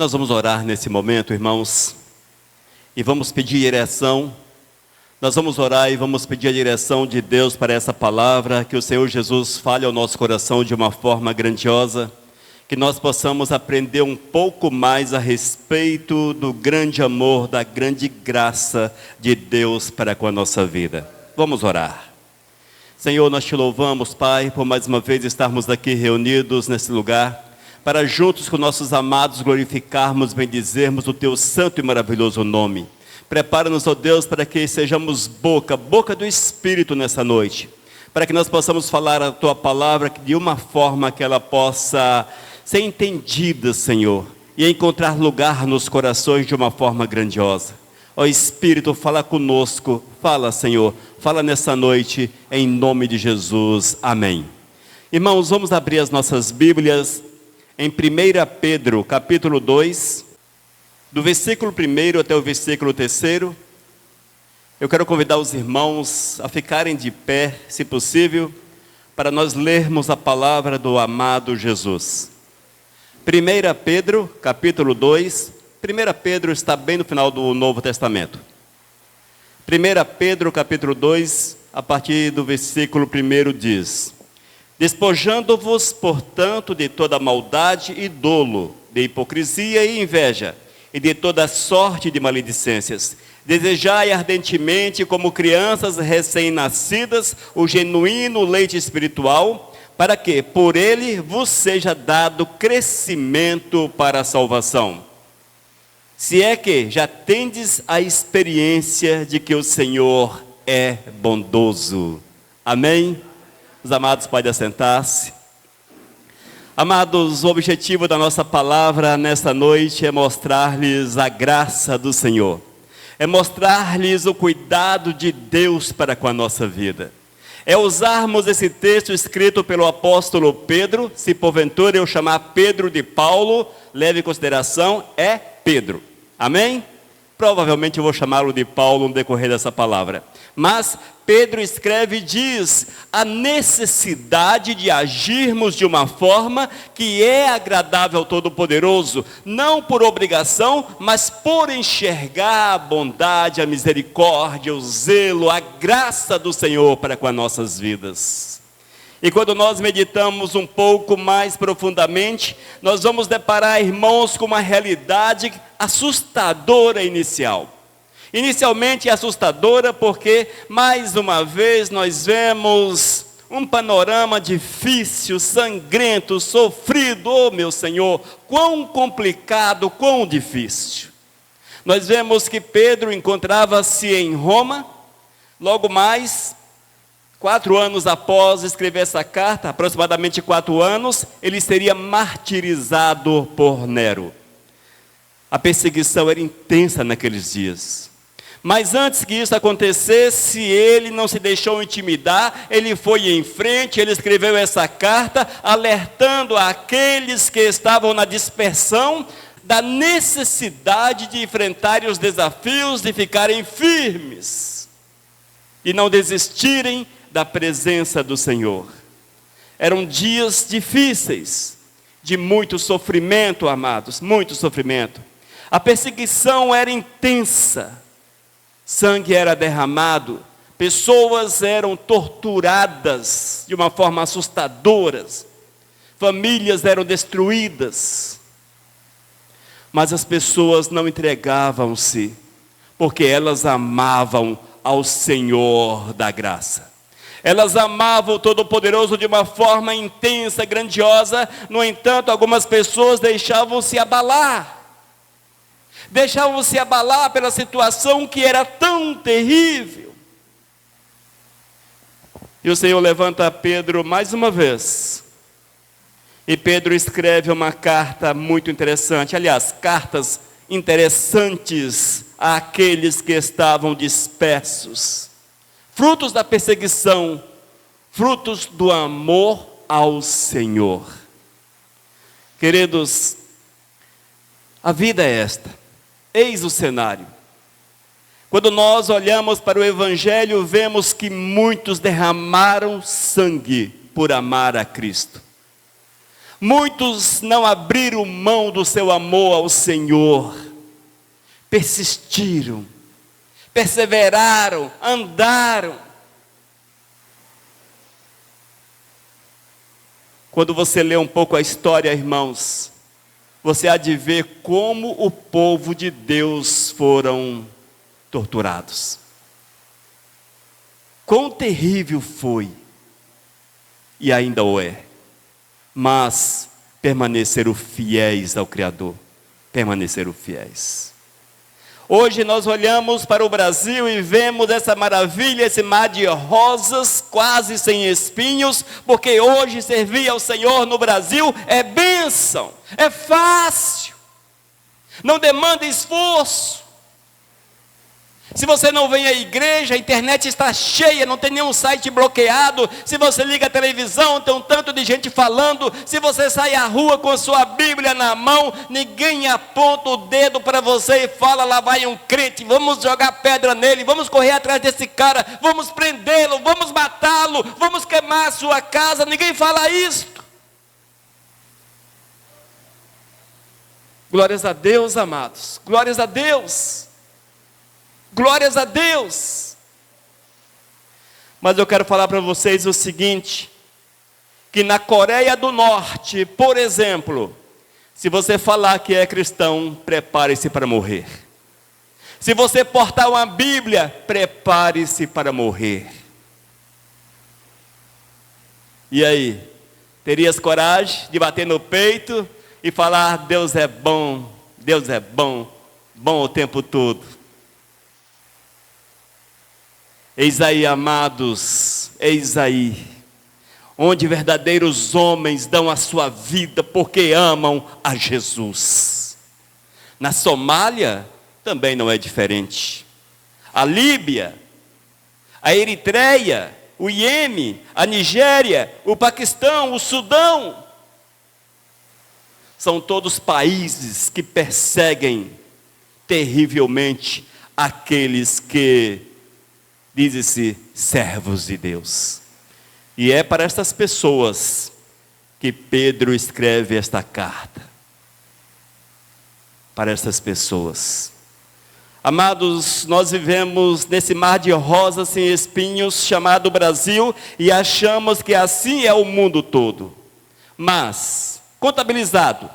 Nós vamos orar nesse momento, irmãos, e vamos pedir direção. Nós vamos orar e vamos pedir a direção de Deus para essa palavra, que o Senhor Jesus fale ao nosso coração de uma forma grandiosa, que nós possamos aprender um pouco mais a respeito do grande amor, da grande graça de Deus para com a nossa vida. Vamos orar. Senhor, nós te louvamos, Pai, por mais uma vez estarmos aqui reunidos nesse lugar, para juntos com nossos amados glorificarmos, bendizermos o Teu santo e maravilhoso nome. Prepara-nos, ó Deus, para que sejamos boca do Espírito nessa noite, para que nós possamos falar a Tua palavra de uma forma que ela possa ser entendida, Senhor, e encontrar lugar nos corações de uma forma grandiosa. Ó Espírito, fala conosco, fala, Senhor, fala nessa noite, em nome de Jesus, amém. Irmãos, vamos abrir as nossas Bíblias em 1 Pedro, capítulo 2, do versículo 1 até o versículo 3, eu quero convidar os irmãos a ficarem de pé, se possível, para nós lermos a palavra do amado Jesus. 1 Pedro, capítulo 2, 1 Pedro está bem no final do Novo Testamento. 1 Pedro, capítulo 2, a partir do versículo 1 diz: Despojando-vos, portanto, de toda maldade e dolo, de hipocrisia e inveja, e de toda sorte de maledicências, desejai ardentemente, como crianças recém-nascidas, o genuíno leite espiritual, para que, por ele, vos seja dado crescimento para a salvação. Se é que já tendes a experiência de que o Senhor é bondoso. Amém? Os amados podem assentar-se. Amados, o objetivo da nossa palavra nesta noite é mostrar-lhes a graça do Senhor. É mostrar-lhes o cuidado de Deus para com a nossa vida. É usarmos esse texto escrito pelo apóstolo Pedro. Se porventura eu chamar Pedro de Paulo, leve em consideração, é Pedro. Amém? Provavelmente eu vou chamá-lo de Paulo no decorrer dessa palavra. Mas Pedro escreve e diz a necessidade de agirmos de uma forma que é agradável ao Todo-Poderoso, não por obrigação, mas por enxergar a bondade, a misericórdia, o zelo, a graça do Senhor para com as nossas vidas. E quando nós meditamos um pouco mais profundamente, nós vamos deparar, irmãos, com uma realidade assustadora inicial. Inicialmente é assustadora porque, mais uma vez, nós vemos um panorama difícil, sangrento, sofrido. Oh, meu Senhor, quão complicado, quão difícil. Nós vemos que Pedro encontrava-se em Roma, logo mais, 4 anos após escrever essa carta, aproximadamente 4 anos, ele seria martirizado por Nero. A perseguição era intensa naqueles dias. Mas antes que isso acontecesse, ele não se deixou intimidar, ele foi em frente, ele escreveu essa carta, alertando aqueles que estavam na dispersão, da necessidade de enfrentarem os desafios, de ficarem firmes, e não desistirem da presença do Senhor. Eram dias difíceis, de muito sofrimento, amados, muito sofrimento. A perseguição era intensa. Sangue era derramado, pessoas eram torturadas de uma forma assustadora, famílias eram destruídas, mas as pessoas não entregavam-se, porque elas amavam ao Senhor da graça. Elas amavam o Todo-Poderoso de uma forma intensa, grandiosa. No entanto, algumas pessoas deixavam-se abalar pela situação que era tão terrível. E o Senhor levanta Pedro mais uma vez, e Pedro escreve uma carta muito interessante, aliás, cartas interessantes àqueles que estavam dispersos, frutos da perseguição, frutos do amor ao Senhor. Queridos, a vida é esta. Eis o cenário. Quando nós olhamos para o Evangelho, vemos que muitos derramaram sangue por amar a Cristo. Muitos não abriram mão do seu amor ao Senhor, persistiram, perseveraram, andaram. Quando você lê um pouco a história, irmãos, você há de ver como o povo de Deus foram torturados. Quão terrível foi, e ainda o é, mas permaneceram fiéis ao Criador, permaneceram fiéis. Hoje nós olhamos para o Brasil e vemos essa maravilha, esse mar de rosas, quase sem espinhos, porque hoje servir ao Senhor no Brasil é bênção, é fácil, não demanda esforço. Se você não vem à igreja, a internet está cheia, não tem nenhum site bloqueado. Se você liga a televisão, tem um tanto de gente falando. Se você sai à rua com a sua Bíblia na mão, ninguém aponta o dedo para você e fala: lá vai um crente, vamos jogar pedra nele, vamos correr atrás desse cara, vamos prendê-lo, vamos matá-lo, vamos queimar a sua casa. Ninguém fala isto. Glórias a Deus, amados, glórias a Deus. Glórias a Deus. Mas eu quero falar para vocês o seguinte, que na Coreia do Norte, por exemplo, se você falar que é cristão, prepare-se para morrer. Se você portar uma Bíblia, prepare-se para morrer. E aí, terias coragem de bater no peito e falar: Deus é bom, bom o tempo todo? Eis aí, amados, eis aí, onde verdadeiros homens dão a sua vida porque amam a Jesus. Na Somália também não é diferente. A Líbia, a Eritreia, o Iêmen, a Nigéria, o Paquistão, o Sudão, são todos países que perseguem terrivelmente aqueles que dizem-se servos de Deus. E é para estas pessoas que Pedro escreve esta carta. Para estas pessoas. Amados, nós vivemos nesse mar de rosas sem espinhos chamado Brasil e achamos que assim é o mundo todo. Mas, contabilizado,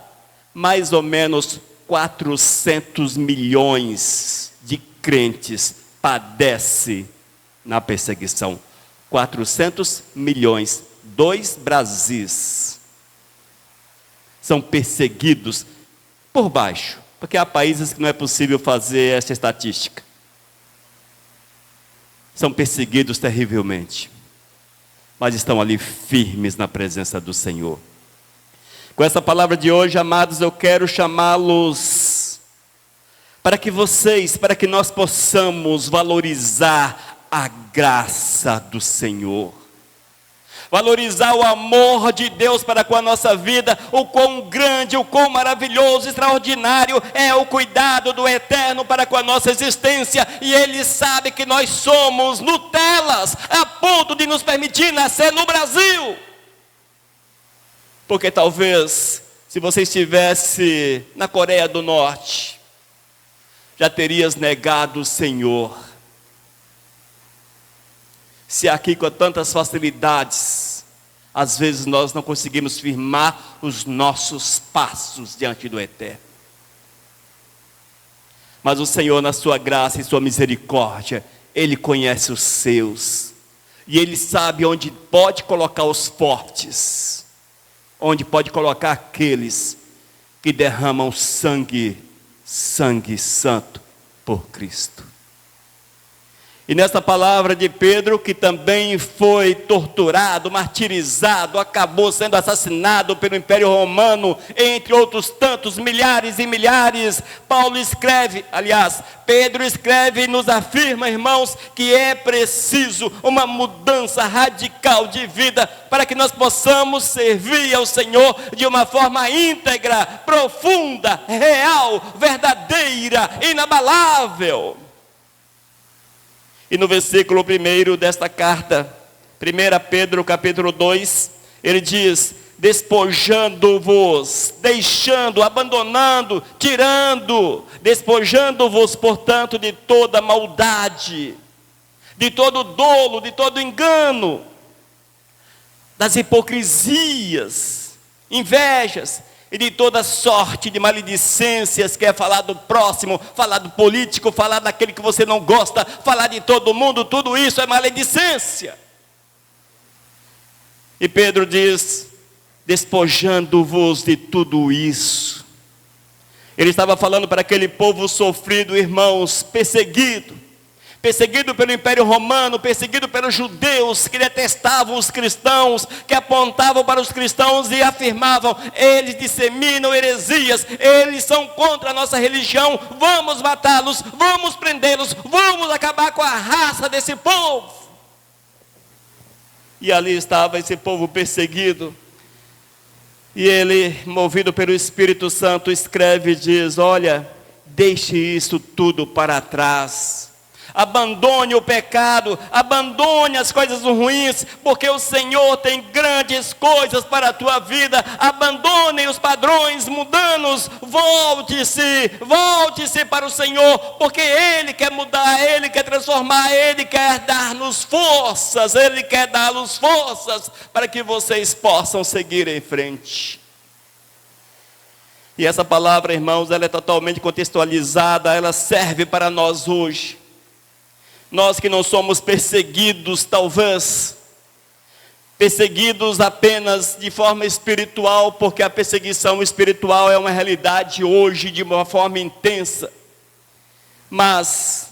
mais ou menos 400 milhões de crentes padecem na perseguição. 400 milhões, 2 Brasis, são perseguidos por baixo, porque há países que não é possível fazer essa estatística. São perseguidos terrivelmente, mas estão ali firmes na presença do Senhor. Com essa palavra de hoje, amados, eu quero chamá-los para que nós possamos valorizar a graça do Senhor, valorizar o amor de Deus para com a nossa vida, o quão grande, o quão maravilhoso, extraordinário é o cuidado do Eterno para com a nossa existência, e Ele sabe que nós somos Nutelas, a ponto de nos permitir nascer no Brasil, porque talvez, se você estivesse na Coreia do Norte, já terias negado o Senhor. Se aqui com tantas facilidades, às vezes nós não conseguimos firmar os nossos passos diante do Eterno. Mas o Senhor, na sua graça e sua misericórdia, Ele conhece os seus. E Ele sabe onde pode colocar os fortes, onde pode colocar aqueles que derramam sangue santo por Cristo. E nesta palavra de Pedro, que também foi torturado, martirizado, acabou sendo assassinado pelo Império Romano, entre outros tantos, milhares e milhares, Pedro escreve e nos afirma, irmãos, que é preciso uma mudança radical de vida, para que nós possamos servir ao Senhor de uma forma íntegra, profunda, real, verdadeira, inabalável. E no versículo 1 desta carta, 1 Pedro capítulo 2, ele diz: despojando-vos, deixando, abandonando, tirando, despojando-vos, portanto, de toda maldade, de todo dolo, de todo engano, das hipocrisias, invejas e de toda sorte de maledicências, que é falar do próximo, falar do político, falar daquele que você não gosta, falar de todo mundo, tudo isso é maledicência. E Pedro diz, despojando-vos de tudo isso. Ele estava falando para aquele povo sofrido, irmãos, perseguido pelo Império Romano, perseguido pelos judeus que detestavam os cristãos, que apontavam para os cristãos e afirmavam, eles disseminam heresias, eles são contra a nossa religião, vamos matá-los, vamos prendê-los, vamos acabar com a raça desse povo. E ali estava esse povo perseguido, e ele, movido pelo Espírito Santo, escreve e diz, olha, deixe isso tudo para trás, abandone o pecado, abandone as coisas ruins, porque o Senhor tem grandes coisas para a tua vida. Abandone os padrões mundanos, volte-se para o Senhor, porque Ele quer mudar, Ele quer transformar, Ele quer dar-nos forças, Ele quer dar-nos forças para que vocês possam seguir em frente. E essa palavra, irmãos, ela é totalmente contextualizada, ela serve para nós hoje. Nós que não somos perseguidos, talvez, perseguidos apenas de forma espiritual, porque a perseguição espiritual é uma realidade hoje de uma forma intensa. Mas,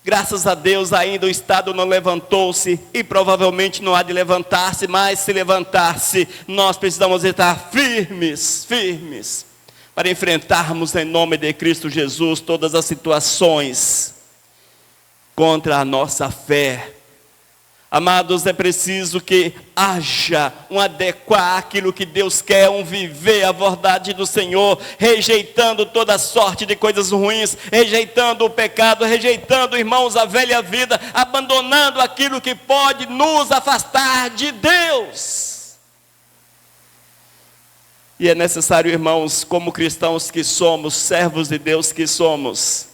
graças a Deus, ainda o Estado não levantou-se e provavelmente não há de levantar-se, mas se levantar-se, nós precisamos estar firmes, para enfrentarmos em nome de Cristo Jesus todas as situações contra a nossa fé. Amados, é preciso que haja um adequar àquilo que Deus quer, um viver a verdade do Senhor, rejeitando toda sorte de coisas ruins, rejeitando o pecado, rejeitando, irmãos, a velha vida, abandonando aquilo que pode nos afastar de Deus. E é necessário, irmãos, como cristãos que somos, servos de Deus que somos,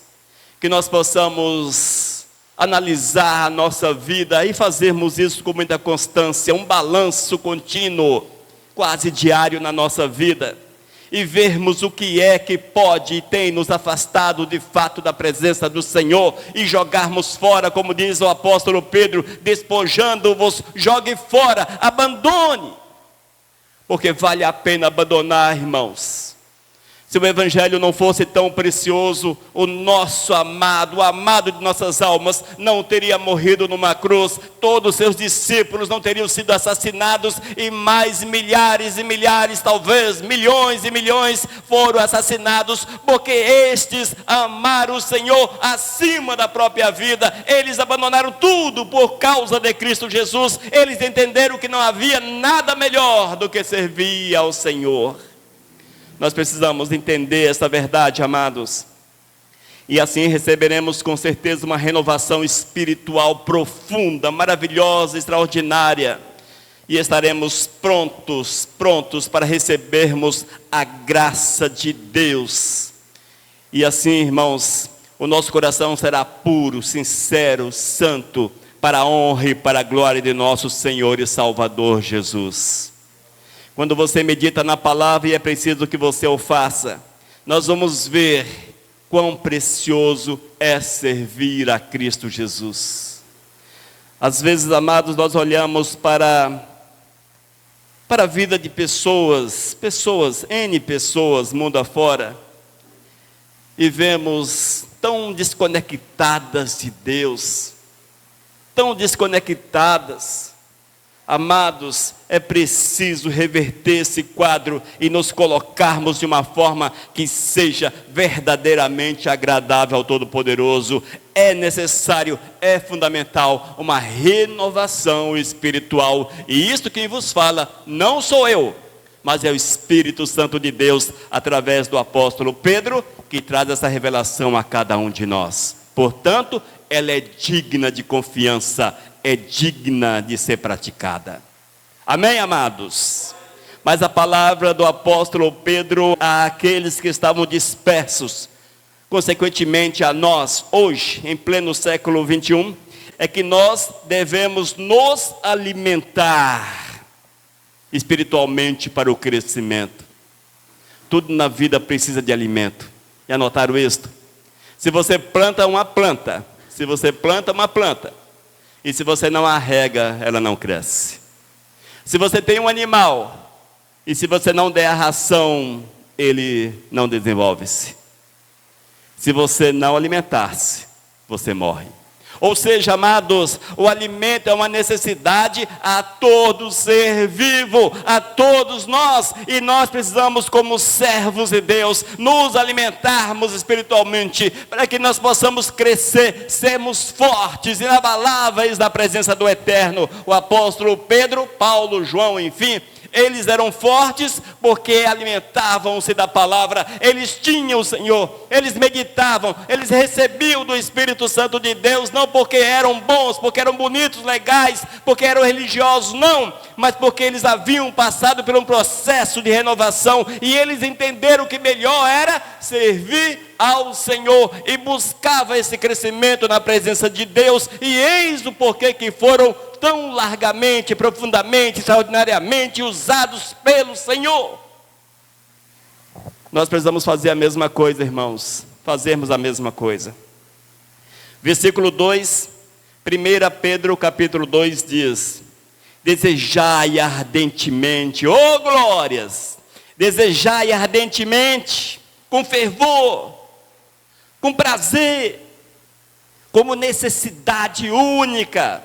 que nós possamos analisar a nossa vida e fazermos isso com muita constância, um balanço contínuo, quase diário na nossa vida, e vermos o que é que pode e tem nos afastado de fato da presença do Senhor, e jogarmos fora, como diz o apóstolo Pedro, despojando-vos, jogue fora, abandone, porque vale a pena abandonar, irmãos. Se o Evangelho não fosse tão precioso, o nosso amado, o amado de nossas almas, não teria morrido numa cruz, todos os seus discípulos não teriam sido assassinados, e mais milhares e milhares, talvez milhões e milhões foram assassinados, porque estes amaram o Senhor acima da própria vida, eles abandonaram tudo por causa de Cristo Jesus, eles entenderam que não havia nada melhor do que servir ao Senhor. Nós precisamos entender essa verdade, amados, e assim receberemos com certeza uma renovação espiritual profunda, maravilhosa, extraordinária, e estaremos prontos para recebermos a graça de Deus. E assim, irmãos, o nosso coração será puro, sincero, santo, para a honra e para a glória de nosso Senhor e Salvador Jesus. Quando você medita na palavra, e é preciso que você o faça, nós vamos ver quão precioso é servir a Cristo Jesus. Às vezes, amados, nós olhamos para a vida de pessoas, N pessoas, mundo afora, e vemos tão desconectadas de Deus, tão desconectadas. Amados, é preciso reverter esse quadro e nos colocarmos de uma forma que seja verdadeiramente agradável ao Todo-Poderoso. É necessário, é fundamental uma renovação espiritual. E isto quem vos fala não sou eu, mas é o Espírito Santo de Deus, através do apóstolo Pedro, que traz essa revelação a cada um de nós. Portanto, ela é digna de confiança, é digna de ser praticada. Amém, amados? mas a palavra do apóstolo Pedro àqueles que estavam dispersos, consequentemente a nós, hoje, em pleno século 21, é que nós devemos nos alimentar espiritualmente para o crescimento. Tudo na vida precisa de alimento. Já notaram isto? Se você planta uma planta, e se você não a rega, ela não cresce. Se você tem um animal, e se você não der a ração, ele não desenvolve-se. Se você não alimentar-se, você morre. Ou seja, amados, o alimento é uma necessidade a todo ser vivo, a todos nós, e nós precisamos, como servos de Deus, nos alimentarmos espiritualmente, para que nós possamos crescer, sermos fortes, inabaláveis na presença do Eterno. O apóstolo Pedro, Paulo, João, enfim, eles eram fortes porque alimentavam-se da palavra, eles tinham o Senhor, eles meditavam, eles recebiam do Espírito Santo de Deus, não porque eram bons, porque eram bonitos, legais, porque eram religiosos, não, mas porque eles haviam passado por um processo de renovação, e eles entenderam que melhor era servir ao Senhor, e buscava esse crescimento na presença de Deus, e eis o porquê que foram tão largamente, profundamente, extraordinariamente usados pelo Senhor. Nós precisamos fazer a mesma coisa, irmãos, fazermos a mesma coisa. Versículo 2, 1 Pedro capítulo 2 diz: desejai ardentemente, oh glórias, desejai ardentemente, com fervor, com prazer, como necessidade única,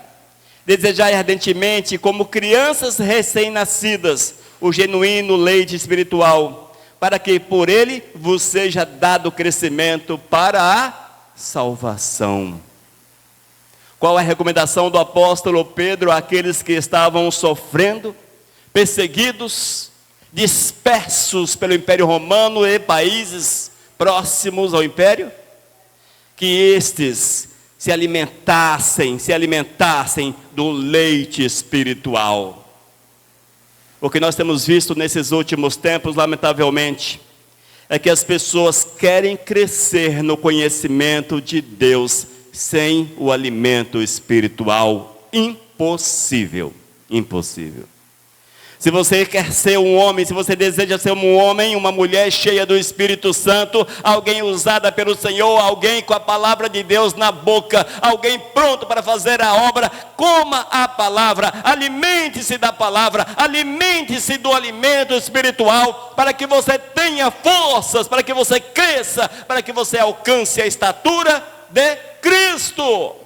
desejai ardentemente, como crianças recém-nascidas, o genuíno leite espiritual, para que por ele vos seja dado crescimento para a salvação. Qual é a recomendação do apóstolo Pedro àqueles que estavam sofrendo, perseguidos, dispersos pelo Império Romano e países próximos ao Império? Que estes se alimentassem do leite espiritual. O que nós temos visto nesses últimos tempos, lamentavelmente, é que as pessoas querem crescer no conhecimento de Deus sem o alimento espiritual. Impossível, impossível. Se você quer ser um homem, se você deseja ser um homem, uma mulher cheia do Espírito Santo, alguém usada pelo Senhor, alguém com a palavra de Deus na boca, alguém pronto para fazer a obra, coma a palavra, alimente-se da palavra, alimente-se do alimento espiritual, para que você tenha forças, para que você cresça, para que você alcance a estatura de Cristo.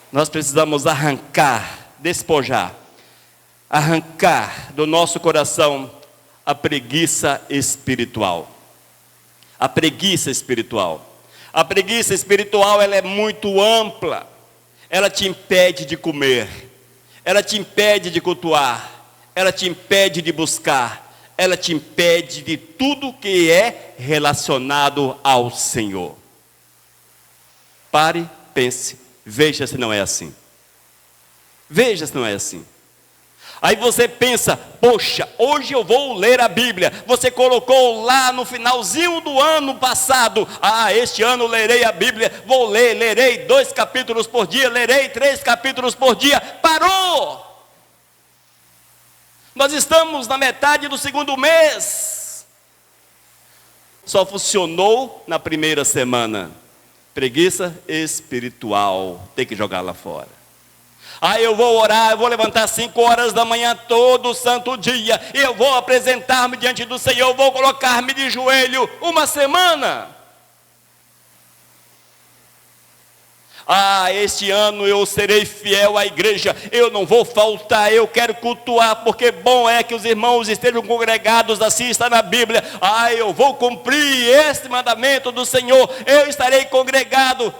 Nós precisamos arrancar, despojar, arrancar do nosso coração a preguiça espiritual. A preguiça espiritual. A preguiça espiritual, ela é muito ampla. Ela te impede de comer. Ela te impede de cultuar. Ela te impede de buscar. Ela te impede de tudo que é relacionado ao Senhor. Pare, pense. Veja se não é assim. Veja se não é assim. Aí você pensa, poxa, hoje eu vou ler a Bíblia. Você colocou lá no finalzinho do ano passado, este ano lerei a Bíblia, vou ler, lerei 2 capítulos por dia, lerei 3 capítulos por dia. Parou! Nós estamos na metade do 2º mês. Só funcionou na primeira semana. Preguiça espiritual, tem que jogar lá fora. Eu vou orar, eu vou levantar 5 horas da manhã todo santo dia, e eu vou apresentar-me diante do Senhor, eu vou colocar-me de joelho uma semana. Este ano eu serei fiel à igreja, eu não vou faltar, eu quero cultuar, porque bom é que os irmãos estejam congregados, assim está na Bíblia. Eu vou cumprir este mandamento do Senhor, eu estarei congregado.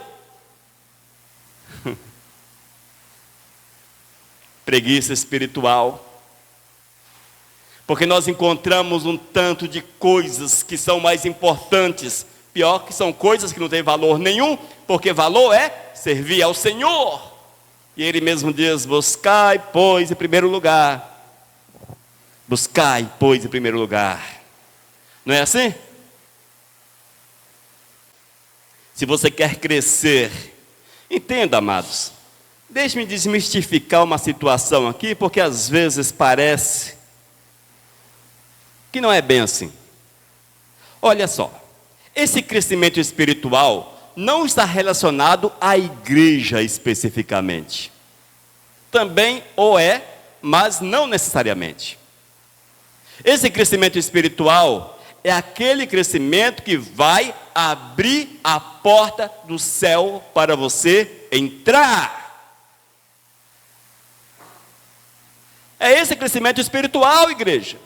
Preguiça espiritual, porque nós encontramos um tanto de coisas que são mais importantes. Pior que são coisas que não têm valor nenhum, porque valor é servir ao Senhor. E ele mesmo diz: buscai, pois, em primeiro lugar. Buscai, pois, em primeiro lugar. Não é assim? Se você quer crescer, entenda, amados. Deixe-me desmistificar uma situação aqui, porque às vezes parece que não é bem assim. Olha só, esse crescimento espiritual não está relacionado à igreja especificamente. Também o é, mas não necessariamente. Esse crescimento espiritual é aquele crescimento que vai abrir a porta do céu para você entrar. É esse crescimento espiritual, igreja.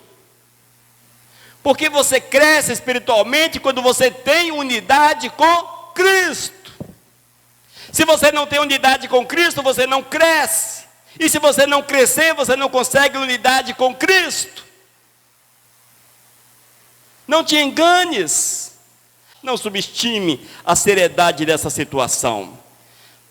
Porque você cresce espiritualmente quando você tem unidade com Cristo. Se você não tem unidade com Cristo, você não cresce. E se você não crescer, você não consegue unidade com Cristo. Não te enganes. Não subestime a seriedade dessa situação.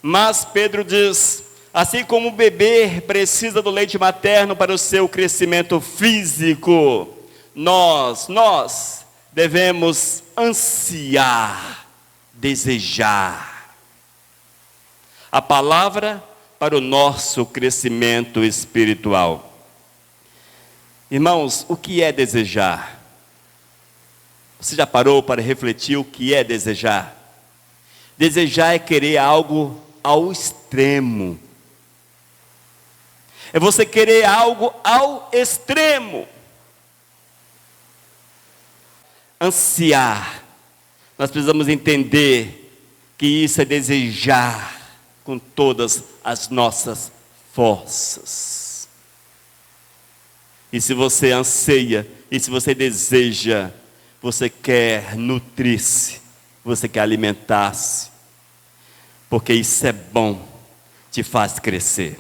Mas Pedro diz: assim como o bebê precisa do leite materno para o seu crescimento físico, nós devemos ansiar, desejar a palavra para o nosso crescimento espiritual. Irmãos, o que é desejar? Você já parou para refletir o que é desejar? Desejar é querer algo ao extremo. É você querer algo ao extremo. Ansiar. Nós precisamos entender que isso é desejar com todas as nossas forças. E se você anseia, e se você deseja, você quer nutrir-se, você quer alimentar-se, porque isso é bom, te faz crescer.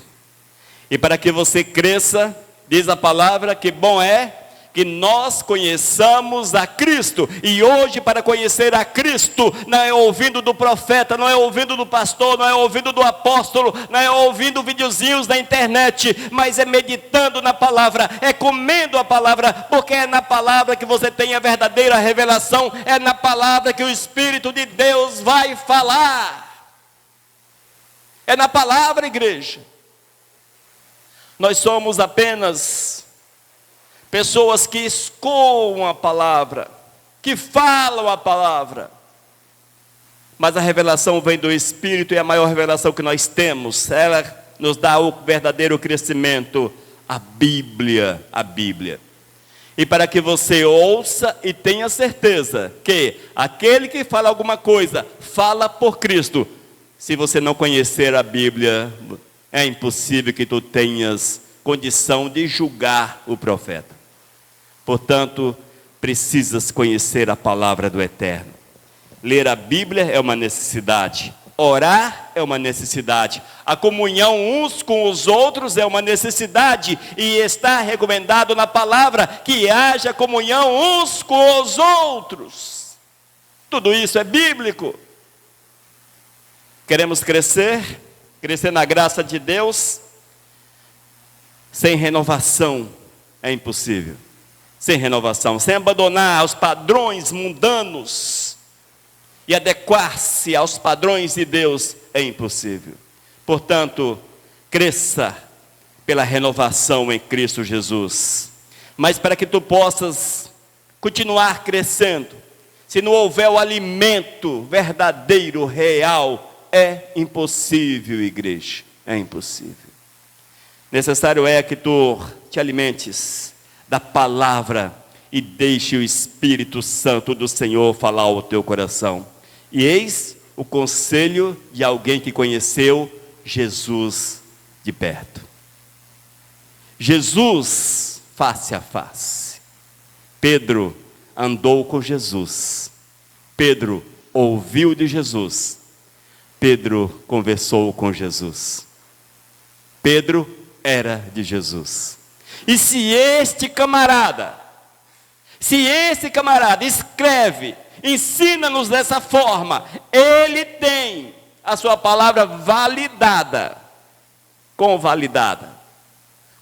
E para que você cresça, diz a palavra que bom é que nós conheçamos a Cristo. E hoje, para conhecer a Cristo, não é ouvindo do profeta, não é ouvindo do pastor, não é ouvindo do apóstolo, não é ouvindo videozinhos na internet, mas é meditando na palavra, é comendo a palavra, porque é na palavra que você tem a verdadeira revelação, é na palavra que o Espírito de Deus vai falar. É na palavra, igreja. Nós somos apenas pessoas que escoam a palavra, que falam a palavra. Mas a revelação vem do Espírito, e a maior revelação que nós temos, ela nos dá o verdadeiro crescimento, a Bíblia, a Bíblia. E para que você ouça e tenha certeza que aquele que fala alguma coisa, fala por Cristo. Se você não conhecer a Bíblia, é impossível que tu tenhas condição de julgar o profeta. Portanto, precisas conhecer a palavra do Eterno. Ler a Bíblia é uma necessidade. Orar é uma necessidade. A comunhão uns com os outros é uma necessidade. E está recomendado na palavra que haja comunhão uns com os outros. Tudo isso é bíblico. Queremos crescer na graça de Deus. Sem renovação é impossível. Sem renovação, sem abandonar os padrões mundanos e adequar-se aos padrões de Deus, é impossível. Portanto, cresça pela renovação em Cristo Jesus. Mas para que tu possas continuar crescendo, se não houver o alimento verdadeiro, real, é impossível, igreja, é impossível. Necessário é que tu te alimentes da palavra e deixe o Espírito Santo do Senhor falar ao teu coração. E eis o conselho de alguém que conheceu Jesus de perto. Jesus face a face. Pedro andou com Jesus. Pedro ouviu de Jesus. Pedro conversou com Jesus. Pedro era de Jesus. E se esse camarada escreve, ensina-nos dessa forma, ele tem a sua palavra validada. convalidada,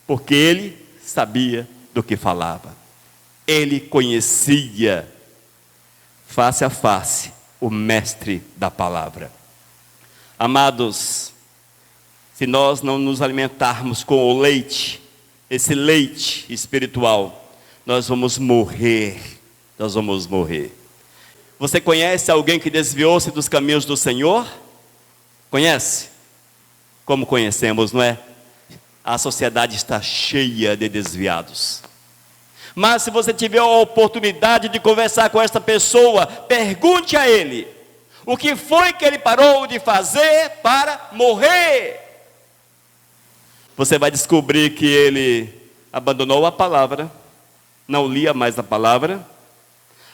porque ele sabia do que falava. Ele conhecia face a face o mestre da palavra. Amados, se nós não nos alimentarmos com o leite, esse leite espiritual, nós vamos morrer. Nós vamos morrer. Você conhece alguém que desviou-se dos caminhos do Senhor? Conhece? Como conhecemos, não é? A sociedade está cheia de desviados. Mas se você tiver a oportunidade de conversar com esta pessoa, pergunte a ele, o que foi que ele parou de fazer para morrer? Você vai descobrir que ele abandonou a palavra, não lia mais a palavra,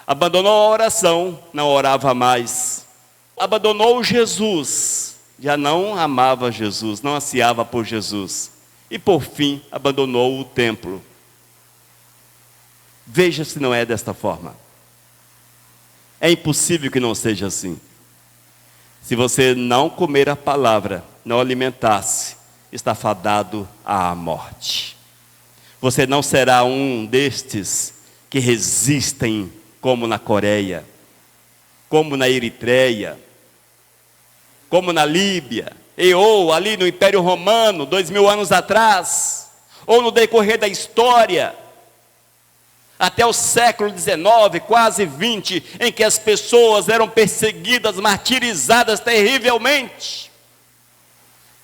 abandonou a oração, não orava mais, abandonou Jesus, já não amava Jesus, não ansiava por Jesus, e por fim abandonou o templo. Veja se não é desta forma. É impossível que não seja assim. Se você não comer a palavra, não alimentar-se, está fadado à morte. Você não será um destes que resistem, como na Coreia, como na Eritreia, como na Líbia, ou ali no Império Romano, 2000 anos atrás, ou no decorrer da história, até o século XIX, quase 20, em que as pessoas eram perseguidas, martirizadas terrivelmente.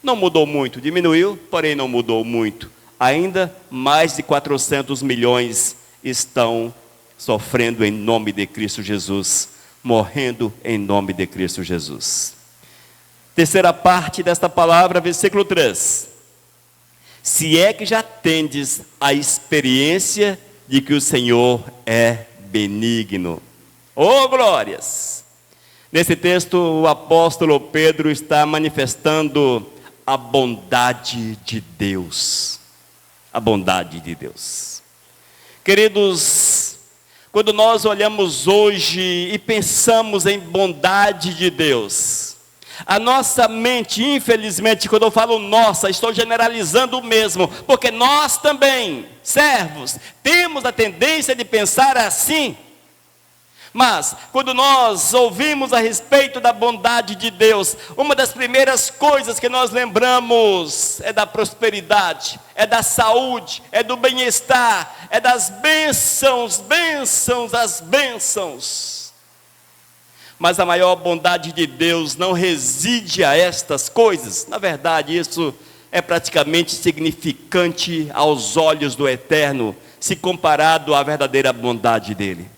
Não mudou muito, diminuiu, porém não mudou muito. Ainda mais de 400 milhões estão sofrendo em nome de Cristo Jesus, morrendo em nome de Cristo Jesus. Terceira parte desta palavra, versículo 3. Se é que já tendes a experiência de que o Senhor é benigno. Oh, glórias! Nesse texto, o apóstolo Pedro está manifestando a bondade de Deus. A bondade de Deus. Queridos, quando nós olhamos hoje e pensamos em bondade de Deus, a nossa mente, infelizmente, quando eu falo nossa, estou generalizando o mesmo, porque nós também, servos, temos a tendência de pensar assim. Mas, quando nós ouvimos a respeito da bondade de Deus, uma das primeiras coisas que nós lembramos é da prosperidade, é da saúde, é do bem-estar, é das bênçãos, as bênçãos. Mas a maior bondade de Deus não reside a estas coisas. Na verdade, isso é praticamente insignificante aos olhos do Eterno, se comparado à verdadeira bondade dele.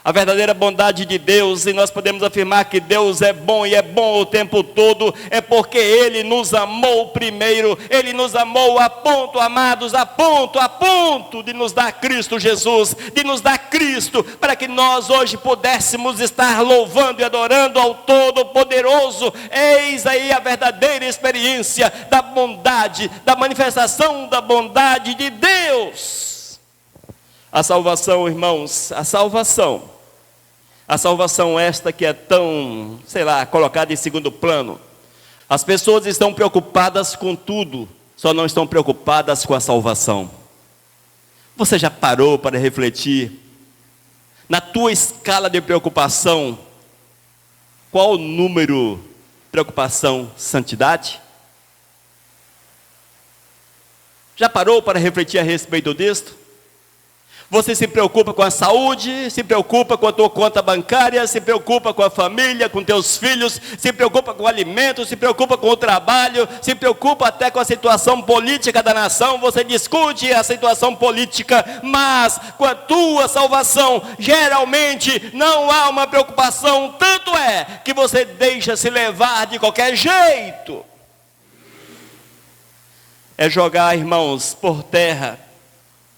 A verdadeira bondade de Deus, e nós podemos afirmar que Deus é bom e é bom o tempo todo, é porque Ele nos amou primeiro, Ele nos amou a ponto, amados, a ponto de nos dar Cristo Jesus, de nos dar Cristo, para que nós hoje pudéssemos estar louvando e adorando ao Todo-Poderoso. Eis aí a verdadeira experiência da bondade, da manifestação da bondade de Deus. A salvação, irmãos, a salvação esta que é tão, colocada em segundo plano. As pessoas estão preocupadas com tudo, só não estão preocupadas com a salvação. Você já parou para refletir? Na tua escala de preocupação, qual o número? Preocupação, santidade? Já parou para refletir a respeito disto? Você se preocupa com a saúde, se preocupa com a tua conta bancária, se preocupa com a família, com teus filhos, se preocupa com o alimento, se preocupa com o trabalho, se preocupa até com a situação política da nação. Você discute a situação política, mas com a tua salvação, geralmente não há uma preocupação. Tanto é que você deixa se levar de qualquer jeito. É jogar, irmãos, por terra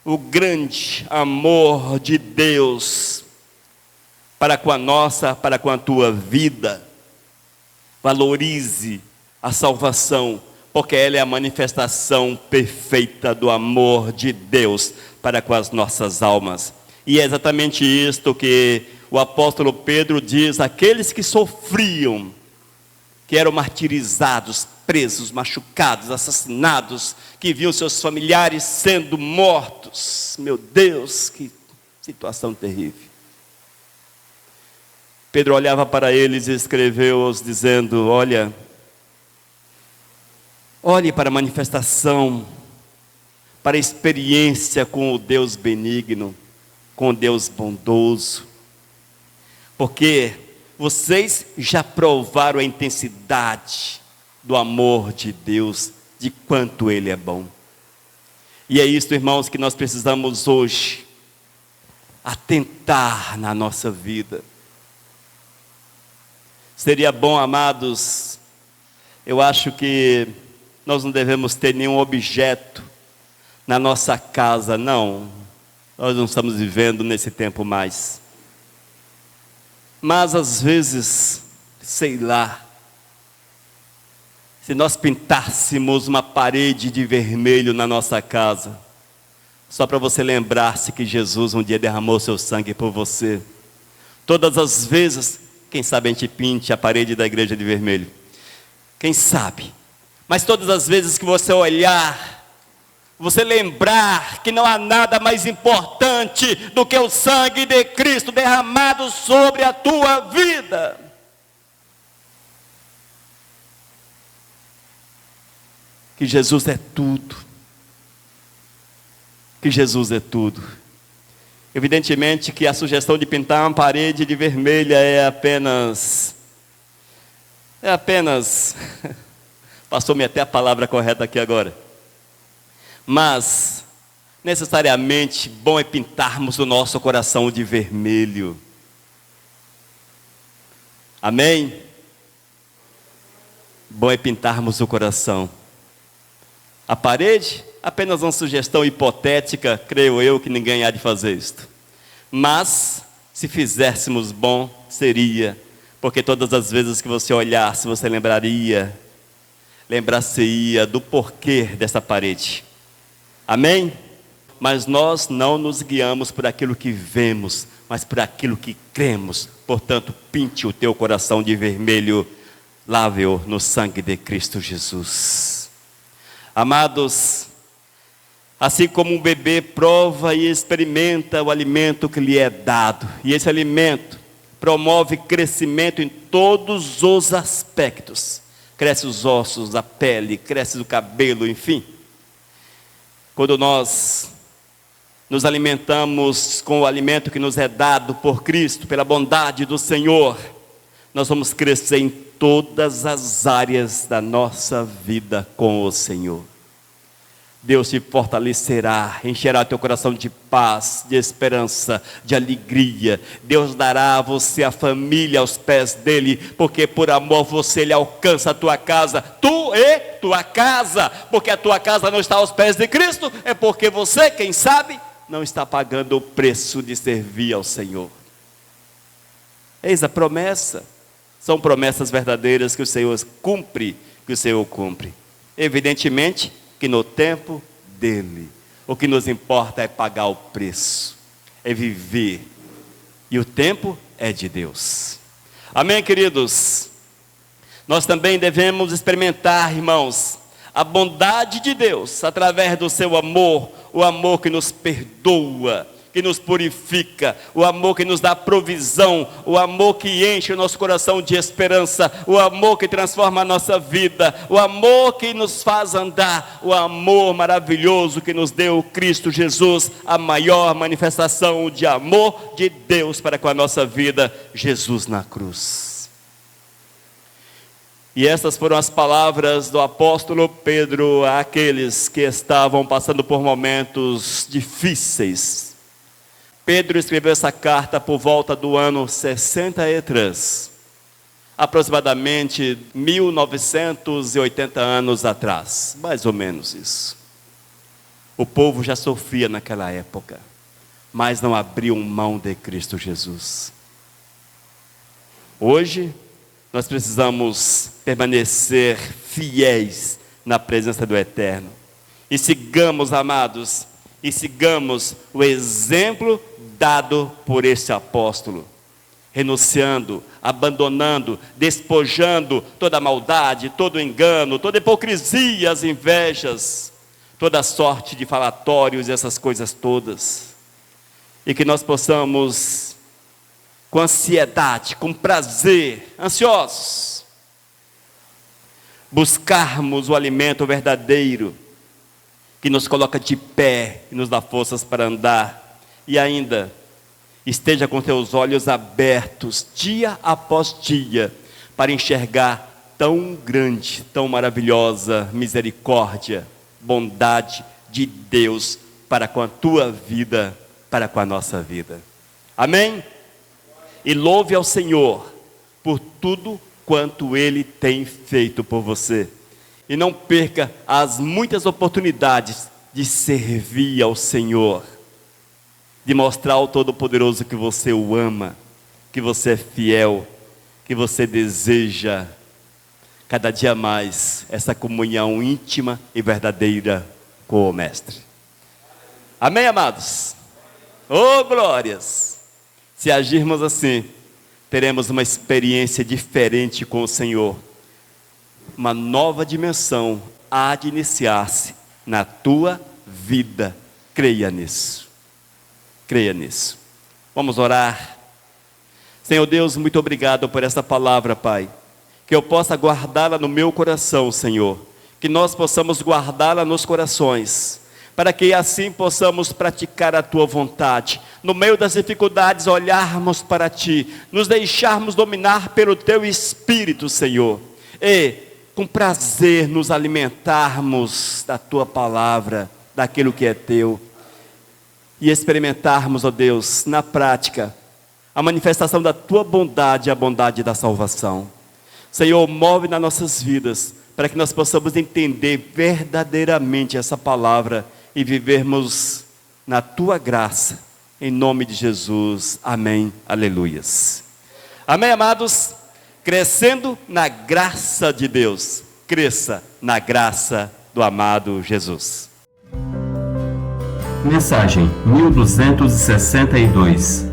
o grande amor de Deus para com a tua vida. Valorize a salvação, porque ela é a manifestação perfeita do amor de Deus para com as nossas almas. E é exatamente isto que o apóstolo Pedro diz àqueles que sofriam, que eram martirizados, presos, machucados, assassinados, que viam seus familiares sendo mortos. Meu Deus, que situação terrível. Pedro olhava para eles e escreveu-os dizendo: olhe para a manifestação, para a experiência com o Deus benigno, com o Deus bondoso, porque vocês já provaram a intensidade do amor de Deus, de quanto Ele é bom. E é isso, irmãos, que nós precisamos hoje atentar na nossa vida. Seria bom, amados, eu acho que nós não devemos ter nenhum objeto na nossa casa, não. Nós não estamos vivendo nesse tempo mais. Mas às vezes, sei lá, se nós pintássemos uma parede de vermelho na nossa casa, só para você lembrar-se que Jesus um dia derramou seu sangue por você. Todas as vezes, quem sabe a gente pinte a parede da igreja de vermelho. Quem sabe? Mas todas as vezes que você olhar, você lembrar que não há nada mais importante do que o sangue de Cristo derramado sobre a tua vida. Que Jesus é tudo. Que Jesus é tudo. Evidentemente que a sugestão de pintar uma parede de vermelha é apenas, passou-me até a palavra correta aqui agora. Mas, necessariamente, bom é pintarmos o nosso coração de vermelho. Amém? Bom é pintarmos o coração. A parede, apenas uma sugestão hipotética, creio eu que ninguém há de fazer isto. Mas, se fizéssemos bom, seria, porque todas as vezes que você olhasse, você lembrar-se-ia do porquê dessa parede. Amém? Mas nós não nos guiamos por aquilo que vemos, mas por aquilo que cremos. Portanto, pinte o teu coração de vermelho, lave-o no sangue de Cristo Jesus. Amados, assim como um bebê prova e experimenta o alimento que lhe é dado, e esse alimento promove crescimento em todos os aspectos, cresce os ossos, a pele, cresce o cabelo, enfim. Quando nós nos alimentamos com o alimento que nos é dado por Cristo, pela bondade do Senhor, nós vamos crescer em todas as áreas da nossa vida com o Senhor. Deus te fortalecerá, encherá teu coração de paz, de esperança, de alegria. Deus dará a você a família aos pés dele, porque por amor você ele alcança a tua casa, tu e tua casa, porque a tua casa não está aos pés de Cristo, é porque você, quem sabe, não está pagando o preço de servir ao Senhor. Eis a promessa, são promessas verdadeiras que o Senhor cumpre, Evidentemente, que no tempo dele, o que nos importa é pagar o preço, é viver, e o tempo é de Deus. Amém, queridos? Nós também devemos experimentar, irmãos, a bondade de Deus, através do seu amor, o amor que nos perdoa, que nos purifica, o amor que nos dá provisão, o amor que enche o nosso coração de esperança, o amor que transforma a nossa vida, o amor que nos faz andar, o amor maravilhoso que nos deu Cristo Jesus, a maior manifestação de amor de Deus para com a nossa vida, Jesus na cruz. E essas foram as palavras do apóstolo Pedro àqueles que estavam passando por momentos difíceis. Pedro escreveu essa carta por volta do ano 63, aproximadamente 1980 anos atrás, mais ou menos isso. O povo já sofria naquela época, mas não abriu mão de Cristo Jesus. Hoje, nós precisamos permanecer fiéis na presença do Eterno. E sigamos, amados, o exemplo dado por este apóstolo. renunciando, abandonando, despojando toda a maldade, todo o engano, toda a hipocrisia, as invejas, toda a sorte de falatórios e essas coisas todas. E que nós possamos, com ansiedade, com prazer, ansiosos, buscarmos o alimento verdadeiro, que nos coloca de pé e nos dá forças para andar. E ainda, esteja com teus olhos abertos, dia após dia, para enxergar tão grande, tão maravilhosa misericórdia, bondade de Deus para com a tua vida, para com a nossa vida. Amém? E louve ao Senhor por tudo quanto Ele tem feito por você. E não perca as muitas oportunidades de servir ao Senhor, de mostrar ao Todo-Poderoso que você o ama, que você é fiel, que você deseja cada dia mais essa comunhão íntima e verdadeira com o Mestre. Amém, amados? Oh, glórias! Se agirmos assim, teremos uma experiência diferente com o Senhor. Uma nova dimensão há de iniciar-se na tua vida. Creia nisso. Creia nisso. Vamos orar. Senhor Deus, muito obrigado por esta palavra, Pai. Que eu possa guardá-la no meu coração, Senhor. Que nós possamos guardá-la nos corações, para que assim possamos praticar a tua vontade. No meio das dificuldades, olharmos para ti, nos deixarmos dominar pelo teu Espírito, Senhor. E com prazer nos alimentarmos da tua palavra, daquilo que é teu. E experimentarmos, ó Deus, na prática, a manifestação da tua bondade e a bondade da salvação. Senhor, move nas nossas vidas, para que nós possamos entender verdadeiramente essa palavra e vivermos na tua graça, em nome de Jesus. Amém, aleluias. Amém, amados? Crescendo na graça de Deus, cresça na graça do amado Jesus. Mensagem 1262